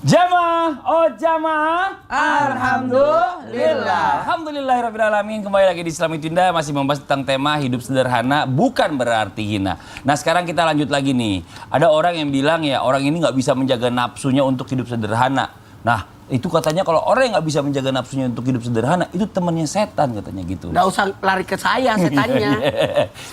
Jamaah, oh jamaah, Alhamdulillah. Alhamdulillahirrabbilalamin. Kembali lagi di Islam Itu Indah, masih membahas tentang tema hidup sederhana bukan berarti hina. Nah sekarang kita lanjut lagi nih. Ada orang yang bilang ya orang ini nggak bisa menjaga nafsunya untuk hidup sederhana. Nah itu katanya kalau orang yang nggak bisa menjaga nafsunya untuk hidup sederhana itu temannya setan katanya gitu. Nggak usah lari ke saya setannya.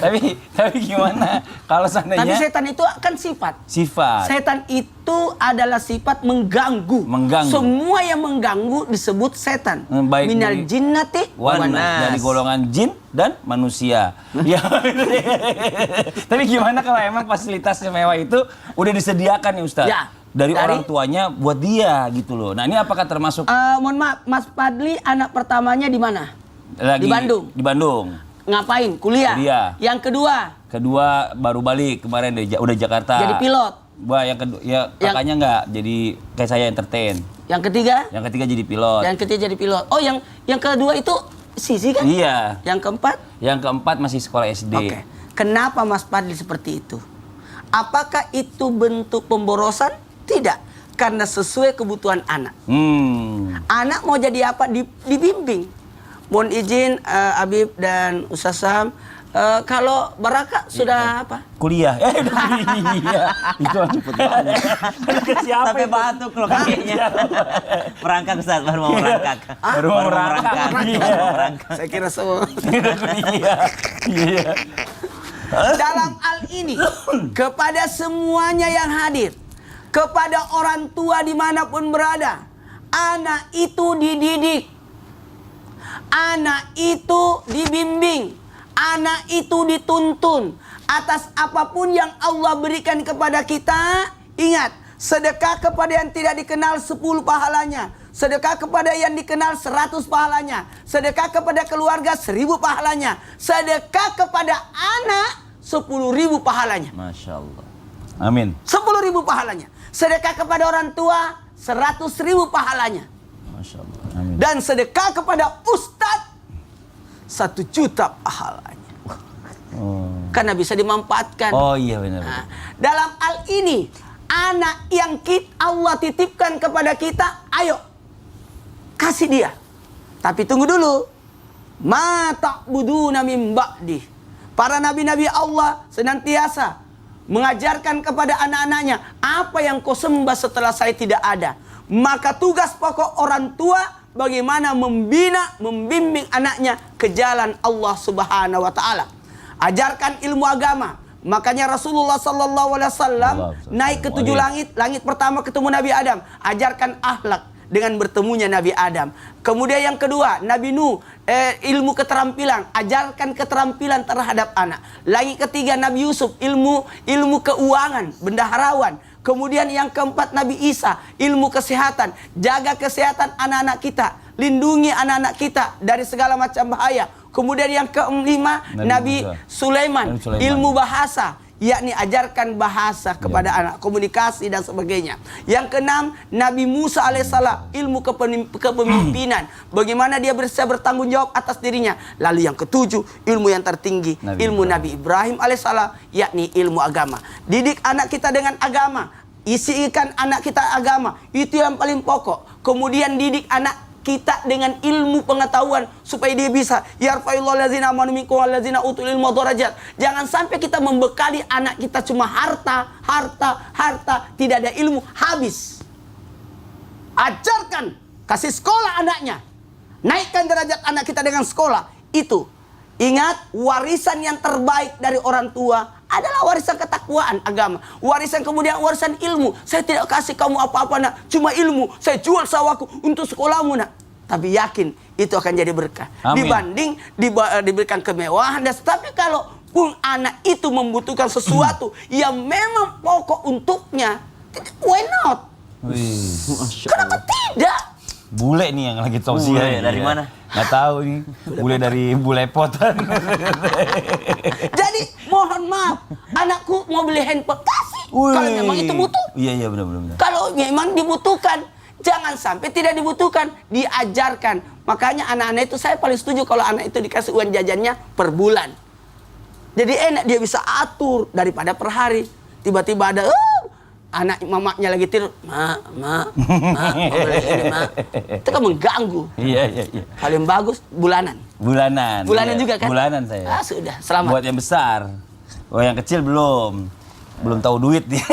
tapi gimana kalau seandainya? Tapi setan itu kan sifat. Sifat. Setan itu adalah sifat mengganggu. Mengganggu. Semua yang mengganggu disebut setan. Baik Minal jinnati wan nas. dari golongan jin dan manusia. Ya. Tapi gimana kalau emang fasilitasnya mewah itu udah disediakan nih Ustaz? Ya. Dari orang tuanya buat dia gitu loh. Nah ini apakah termasuk? Mohon maaf, Mas Fadli anak pertamanya di mana? Lagi di Bandung. Di Bandung. Ngapain? Kuliah. Yang kedua? Kedua baru balik kemarin udah Jakarta. Jadi pilot. Wah yang kedua ya kakaknya nggak jadi kayak saya entertain. Yang ketiga? Yang ketiga jadi pilot. Yang ketiga jadi pilot. Oh yang kedua itu Sisi kan? Iya. Yang keempat? Yang keempat masih sekolah SD. Oke. Kenapa Mas Fadli seperti itu? Apakah itu bentuk pemborosan? Tidak, karena sesuai kebutuhan anak. Anak mau jadi apa? Dibimbing. Mohon izin Habib dan Ustaz Sam, kalau Baraka sudah apa? Kuliah. Iya. Itu cepet banget. Siapa sampai batuk loh kakinya. Merangkak Ustaz, baru mau merangkak. Baru mau merangkak. Saya kira semua. Iya. Dalam hal ini, kepada semuanya yang hadir, kepada orang tua dimanapun berada, anak itu dididik, anak itu dibimbing, anak itu dituntun atas apapun yang Allah berikan kepada kita. Ingat, sedekah kepada yang tidak dikenal 10 pahalanya, sedekah kepada yang dikenal 100 pahalanya, sedekah kepada keluarga 1000 pahalanya, sedekah kepada anak 10.000 pahalanya. Masya Allah. Amin. 10.000 pahalanya. Sedekah kepada orang tua 100.000 pahalanya. Masya Allah. Amin. Dan sedekah kepada ustadz 1 juta pahalanya. Karena bisa dimanfaatkan. Oh iya benar. Nah, dalam hal ini anak yang Allah titipkan kepada kita, ayo kasih dia. Tapi tunggu dulu. Ma ta'buduna min ba'di. Para nabi-nabi Allah senantiasa mengajarkan kepada anak-anaknya, apa yang kau sembah setelah saya tidak ada. Maka tugas pokok orang tua bagaimana membina, membimbing anaknya ke jalan Allah Subhanahu wa taala. Ajarkan ilmu agama. Makanya Rasulullah sallallahu alaihi wasallam naik ke 7 langit. Langit pertama ketemu Nabi Adam, ajarkan akhlak dengan bertemunya Nabi Adam. Kemudian yang kedua, Nabi Nuh, ilmu keterampilan, ajarkan keterampilan terhadap anak. Lagi ketiga, Nabi Yusuf, ilmu keuangan, bendaharawan. Kemudian yang keempat, Nabi Isa, ilmu kesehatan, jaga kesehatan anak-anak kita, lindungi anak-anak kita dari segala macam bahaya. Kemudian yang kelima, Nabi Sulaiman, ilmu bahasa, yakni ajarkan bahasa kepada anak, komunikasi dan sebagainya. Yang keenam, Nabi Musa alaihissalam, ilmu kepemimpinan, bagaimana dia bisa bertanggung jawab atas dirinya. Lalu yang ketujuh, ilmu yang tertinggi, ilmu Nabi Ibrahim alaihissalam, yakni ilmu agama. Didik anak kita dengan agama, isikan anak kita agama, itu yang paling pokok. Kemudian didik anak kita dengan ilmu pengetahuan supaya dia bisa yarfa'illahu allazina amanu minkum wallazina utul ilma darajat. Jangan sampai kita membekali anak kita cuma harta, tidak ada ilmu, habis. Ajarkan, kasih sekolah anaknya. Naikkan derajat anak kita dengan sekolah. Itu. Ingat, warisan yang terbaik dari orang tua adalah warisan ketakwaan agama. Warisan kemudian warisan ilmu. Saya tidak kasih kamu apa-apa nak, cuma ilmu. Saya jual sawahku untuk sekolahmu nak. Tapi yakin itu akan jadi berkah. Amin. Dibanding diberikan kemewahan. Tapi kalau pun anak itu membutuhkan sesuatu yang memang pokok untuknya, why not? Kenapa tidak? Bule nih yang lagi tausiah. Dari mana? Nggak tahu nih. Bule dari bule potan. Jadi mohon maaf, anakku mau beli handphone, kasih. Kalau memang itu butuh. Iya benar. Kalau memang dibutuhkan, jangan sampai tidak dibutuhkan, diajarkan. Makanya anak-anak itu saya paling setuju kalau anak itu dikasih uang jajannya per bulan. Jadi enak, dia bisa atur daripada per hari. Tiba-tiba ada anak mamanya lagi tidur, mak, itu kan mengganggu. Iya. Paling bagus bulanan. Bulanan Bulanan iya. juga kan? Bulanan saya. Ah, sudah, selamat. Buat yang besar. Oh, yang kecil belum tahu duit dia.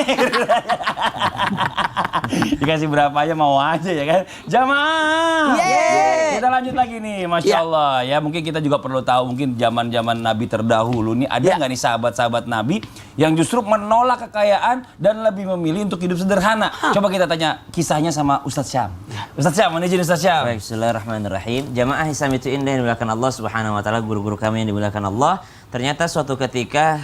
Dikasih berapa aja mau aja ya kan. Jamaah. Yeay. Kita lanjut lagi nih, Masya Ya. Allah. Ya mungkin kita juga perlu tahu mungkin zaman Nabi terdahulu nih ada nggak nih sahabat-sahabat Nabi yang justru menolak kekayaan dan lebih memilih untuk hidup sederhana. Coba kita tanya kisahnya sama Ustadz Syam. Ustadz Syam, mana izin Ustadz Syam? Baik, bismillahirrahmanirrahim. Jamaah Islam itu indah yang dimuliakan Allah Subhanahu wa taala, guru-guru kami yang dimuliakan Allah. Ternyata suatu ketika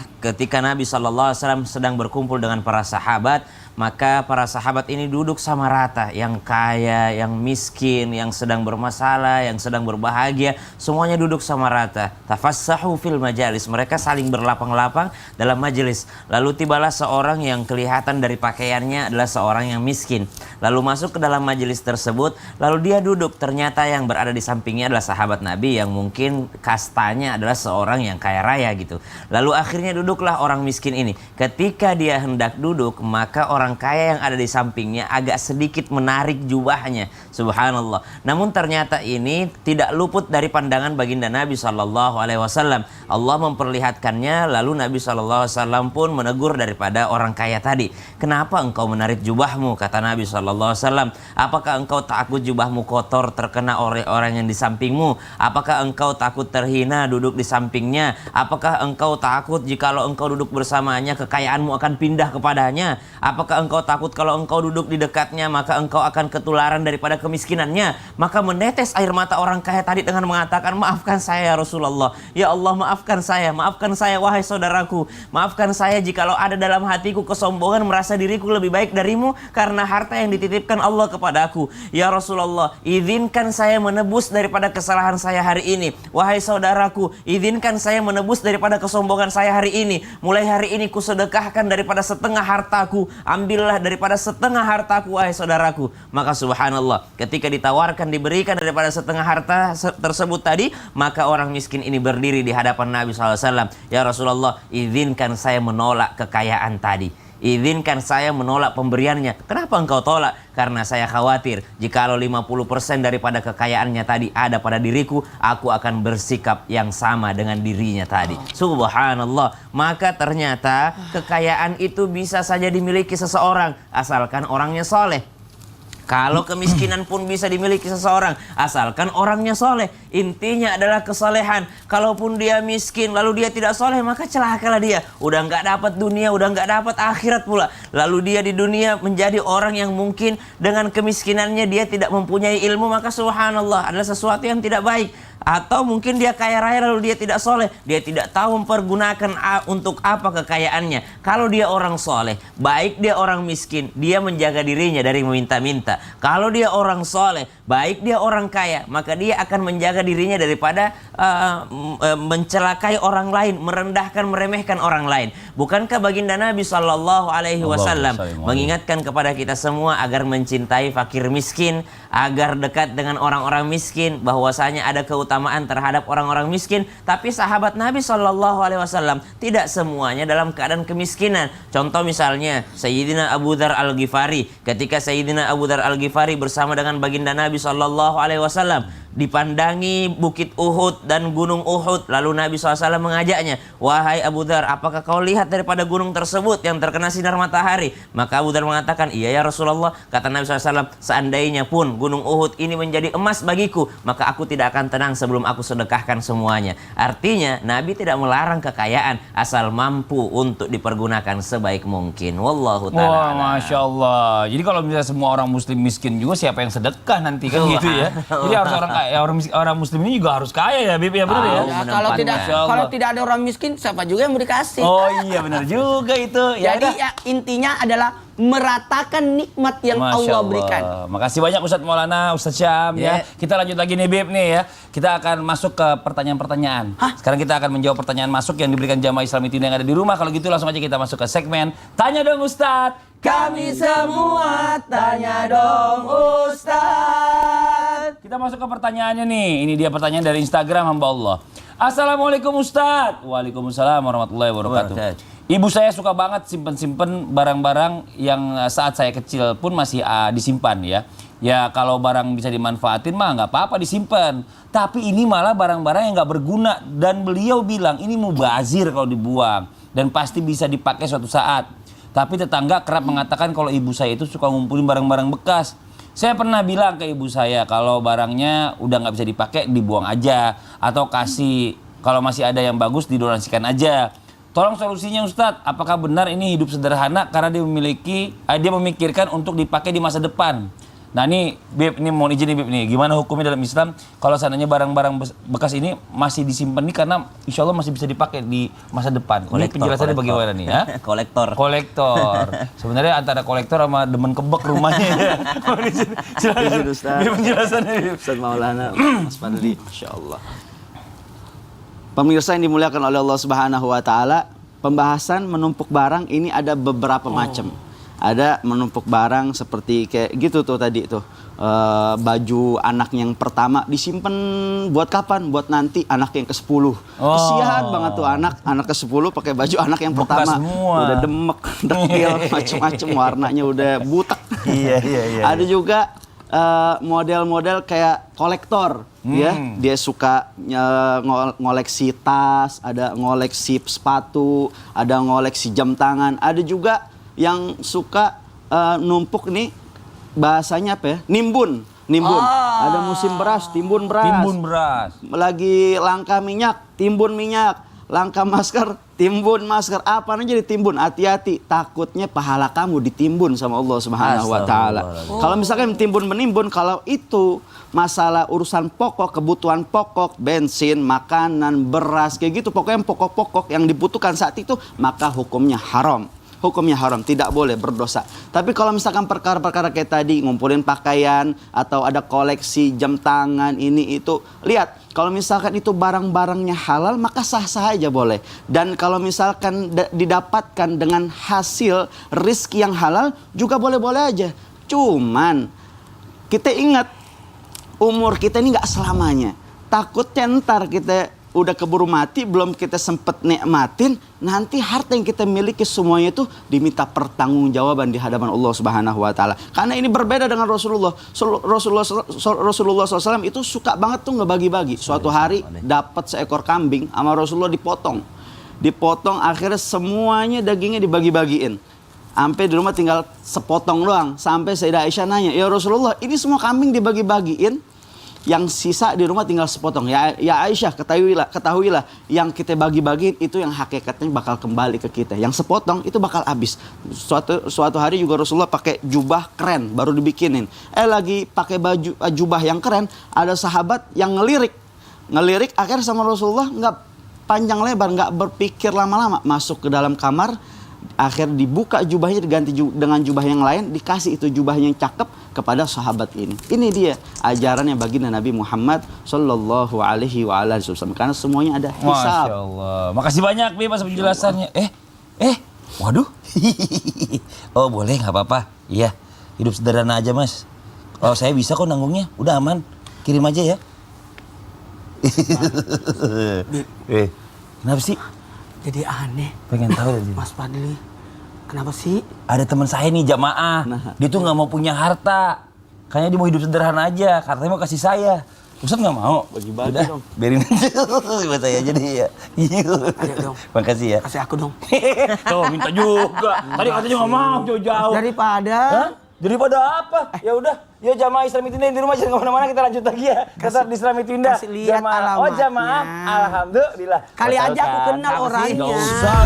Nabi SAW sedang berkumpul dengan para sahabat, maka para sahabat ini duduk sama rata, yang kaya, yang miskin, yang sedang bermasalah, yang sedang berbahagia, semuanya duduk sama rata. Tafassahu fil majalis, mereka saling berlapang-lapang dalam majelis. Lalu tibalah seorang yang kelihatan dari pakaiannya adalah seorang yang miskin. Lalu masuk ke dalam majelis tersebut, lalu dia duduk. Ternyata yang berada di sampingnya adalah sahabat Nabi yang mungkin kastanya adalah seorang yang kaya raya gitu. Lalu akhirnya duduklah orang miskin ini. Ketika dia hendak duduk, maka orang kaya yang ada di sampingnya agak sedikit menarik jubahnya. Subhanallah. Namun ternyata ini tidak luput dari pandangan baginda Nabi SAW. Allah memperlihatkannya, lalu Nabi SAW pun menegur daripada orang kaya tadi. Kenapa engkau menarik jubahmu? Kata Nabi SAW. Apakah engkau takut jubahmu kotor terkena oleh orang yang di sampingmu? Apakah engkau takut terhina duduk di sampingnya? Apakah engkau takut jikalau engkau duduk bersamanya kekayaanmu akan pindah kepadanya? Apakah engkau takut kalau engkau duduk di dekatnya maka engkau akan ketularan daripada kemiskinannya? Maka menetes air mata orang kaya tadi dengan mengatakan, maafkan saya ya Rasulullah. Ya Allah, maafkan saya wahai saudaraku. Maafkan saya jikalau ada dalam hatiku kesombongan merasa diriku lebih baik darimu karena harta yang dititipkan Allah kepadaku. Ya Rasulullah, izinkan saya menebus daripada kesalahan saya hari ini. Wahai saudaraku, izinkan saya menebus daripada kesombongan saya hari ini. Mulai hari ini kusedekahkan daripada setengah hartaku. Ambillah daripada setengah hartaku wahai saudaraku. Maka subhanallah, ketika ditawarkan diberikan daripada setengah harta tersebut tadi, maka orang miskin ini berdiri di hadapan Nabi SAW. Ya Rasulullah, izinkan saya menolak kekayaan tadi. Izinkan saya menolak pemberiannya. Kenapa engkau tolak? Karena saya khawatir jikalau 50% daripada kekayaannya tadi ada pada diriku, aku akan bersikap yang sama dengan dirinya tadi. Subhanallah. Maka ternyata kekayaan itu bisa saja dimiliki seseorang asalkan orangnya soleh. Kalau kemiskinan pun bisa dimiliki seseorang asalkan orangnya soleh. Intinya adalah kesolehan. Kalaupun dia miskin lalu dia tidak soleh, maka celakalah dia. Udah nggak dapat dunia, udah nggak dapat akhirat pula. Lalu dia di dunia menjadi orang yang mungkin dengan kemiskinannya dia tidak mempunyai ilmu, maka subhanallah adalah sesuatu yang tidak baik. Atau mungkin dia kaya raya lalu dia tidak soleh, dia tidak tahu mempergunakan untuk apa kekayaannya. Kalau dia orang soleh, baik dia orang miskin, dia menjaga dirinya dari meminta-minta. Kalau dia orang soleh, baik dia orang kaya, maka dia akan menjaga dirinya daripada mencelakai orang lain, merendahkan, meremehkan orang lain. Bukankah baginda Nabi SAW mengingatkan kepada kita semua agar mencintai fakir miskin, agar dekat dengan orang-orang miskin, bahwasanya ada keutamaan terhadap orang-orang miskin. Tapi sahabat Nabi SAW tidak semuanya dalam keadaan kemiskinan. Contoh misalnya Sayyidina Abu Dzar Al-Ghifari. Ketika Sayyidina Abu Dzar Al-Ghifari bersama dengan baginda Nabi SAW dipandangi bukit Uhud dan gunung Uhud, lalu Nabi SAW mengajaknya, wahai Abu Dzar, apakah kau lihat daripada gunung tersebut yang terkena sinar matahari? Maka Abu Dzar mengatakan, iya ya Rasulullah. Kata Nabi SAW, seandainya pun gunung Uhud ini menjadi emas bagiku, maka aku tidak akan tenang sebelum aku sedekahkan semuanya. Artinya Nabi tidak melarang kekayaan asal mampu untuk dipergunakan sebaik mungkin. Wallahu ta'ala. Wah, Masya Allah. Jadi kalau misalnya semua orang muslim miskin juga, siapa yang sedekah nanti kan gitu ya. Jadi harus orang kaya, orang muslim ini juga harus kaya ya, Bib, ya benar ya. Ya, kalau tidak ada orang miskin, siapa juga yang mau dikasih? Oh iya benar juga itu. Jadi ya, intinya adalah meratakan nikmat yang Allah berikan. Makasih banyak Ustadz Maulana, Ustadz Syam ya. Kita lanjut lagi nih Bib nih ya. Kita akan masuk ke pertanyaan-pertanyaan. Sekarang kita akan menjawab pertanyaan masuk yang diberikan jamaah Islam itu yang ada di rumah. Kalau gitu langsung aja kita masuk ke segmen Tanya Dong Ustadz. Kami semua tanya dong Ustadz. Kita masuk ke pertanyaannya nih. Ini dia pertanyaan dari Instagram hamba Allah. Assalamualaikum Ustadz. Waalaikumsalam warahmatullahi wabarakatuh. Ibu saya suka banget simpen-simpen barang-barang yang saat saya kecil pun masih disimpan ya. Ya kalau barang bisa dimanfaatin mah nggak apa-apa disimpan. Tapi ini malah barang-barang yang nggak berguna. Dan beliau bilang ini mubazir kalau dibuang. Dan pasti bisa dipakai suatu saat. Tapi tetangga kerap mengatakan kalau ibu saya itu suka ngumpulin barang-barang bekas. Saya pernah bilang ke ibu saya kalau barangnya udah nggak bisa dipakai dibuang aja. Atau kasih kalau masih ada yang bagus didonasikan aja. Tolong solusinya Ustadz, apakah benar ini hidup sederhana karena dia memikirkan untuk dipakai di masa depan? Nah ini Beb, ini mohon izin nih Beb nih, gimana hukumnya dalam Islam kalau seandainya barang-barang bekas ini masih disimpan nih karena insya Allah masih bisa dipakai di masa depan. Ini penjelasannya bagaimana nih ya? Kolektor. Sebenarnya antara kolektor sama demen kebek rumahnya ya. Mohon izin, silakan. Beb, penjelasannya Beb. Ustaz Maulana, Mas Fadli, Masya Allah. Pemirsa yang dimuliakan oleh Allah Subhanahu wa Ta'ala, pembahasan menumpuk barang ini ada beberapa macam. Ada menumpuk barang seperti kayak gitu tuh tadi tuh. Baju anak yang pertama disimpan buat kapan? Buat nanti anak yang ke-10. Kesian banget tuh anak ke-10 pakai baju anak yang Bekas pertama. semua. Udah demek, dekil, macem-macem warnanya udah butek. Iya. Ada juga model-model kayak kolektor ya, dia suka ngoleksi tas, ada ngoleksi sepatu, ada ngoleksi jam tangan, ada juga yang suka numpuk nih bahasanya apa ya, nimbun. Ada musim beras, timbun beras. Lagi langka minyak, timbun minyak. Langka masker, timbun masker. Apa aja ditimbun, hati-hati. Takutnya pahala kamu ditimbun sama Allah Subhanahu wa Ta'ala. Kalau misalkan timbun menimbun, kalau itu masalah urusan pokok, kebutuhan pokok, bensin, makanan, beras, kayak gitu, pokoknya pokok-pokok yang dibutuhkan saat itu, maka hukumnya haram. Tidak boleh, berdosa. Tapi kalau misalkan perkara-perkara kayak tadi, ngumpulin pakaian atau ada koleksi jam tangan ini itu, lihat kalau misalkan itu barang-barangnya halal maka sah-sah aja boleh. Dan kalau misalkan didapatkan dengan hasil rizki yang halal juga boleh-boleh aja. Cuman kita ingat umur kita ini nggak selamanya. Takutnya ntar kita udah keburu mati, belum kita sempet nikmatin, nanti harta yang kita miliki semuanya itu diminta pertanggungjawaban di hadapan Allah Subhanahu wa Ta'ala. Karena ini berbeda dengan Rasulullah. Rasulullah SAW itu suka banget tuh ngebagi-bagi. Suatu hari dapat seekor kambing sama Rasulullah dipotong, akhirnya semuanya dagingnya dibagi-bagiin. Sampai di rumah tinggal sepotong doang. Sampai Sayyidah Aisyah nanya, ya Rasulullah, ini semua kambing dibagi-bagiin, yang sisa di rumah tinggal sepotong. Ya Aisyah, ketahuilah yang kita bagi-bagi itu yang hakikatnya bakal kembali ke kita. Yang sepotong itu bakal habis. Suatu hari juga Rasulullah pakai jubah keren baru dibikinin. Lagi pakai baju jubah yang keren, ada sahabat yang ngelirik akhirnya sama Rasulullah nggak panjang lebar, nggak berpikir lama-lama, masuk ke dalam kamar. Akhir dibuka jubahnya, diganti dengan jubah yang lain, dikasih itu jubahnya yang cakep kepada sahabat ini. Ini dia ajarannya baginda Nabi Muhammad Sallallahu Alaihi Wasallam. Karena semuanya ada hisab. Masya Allah. Makasih banyak Bi mas penjelasannya. Waduh. Oh boleh nggak apa-apa. Iya. Hidup sederhana aja mas. Oh saya bisa kok nanggungnya. Udah aman. Kirim aja ya. Kenapa sih? Jadi aneh. Pengen tahu aja. Mas Fadli, kenapa sih? Ada teman saya nih jamaah, dia tuh nggak mau punya harta, kayaknya dia mau hidup sederhana aja, hartanya mau kasih saya. Ustadz nggak mau. Bagi-bagi dong. Biarin aja buat saya jadi ya. Ayo dong. Makasih ya. Kasih aku dong. Tuh minta juga. Tadi katanya nggak mau jauh-jauh. Daripada apa? Ya udah, ya jamaah Islami Indah di rumah jangan kemana-mana, kita lanjut lagi ya. Tetap di Islami Indah. Kasih lihat alamatnya. Oh jamaah, alhamdulillah. Kali aja aku kenal orangnya. Nggak usah.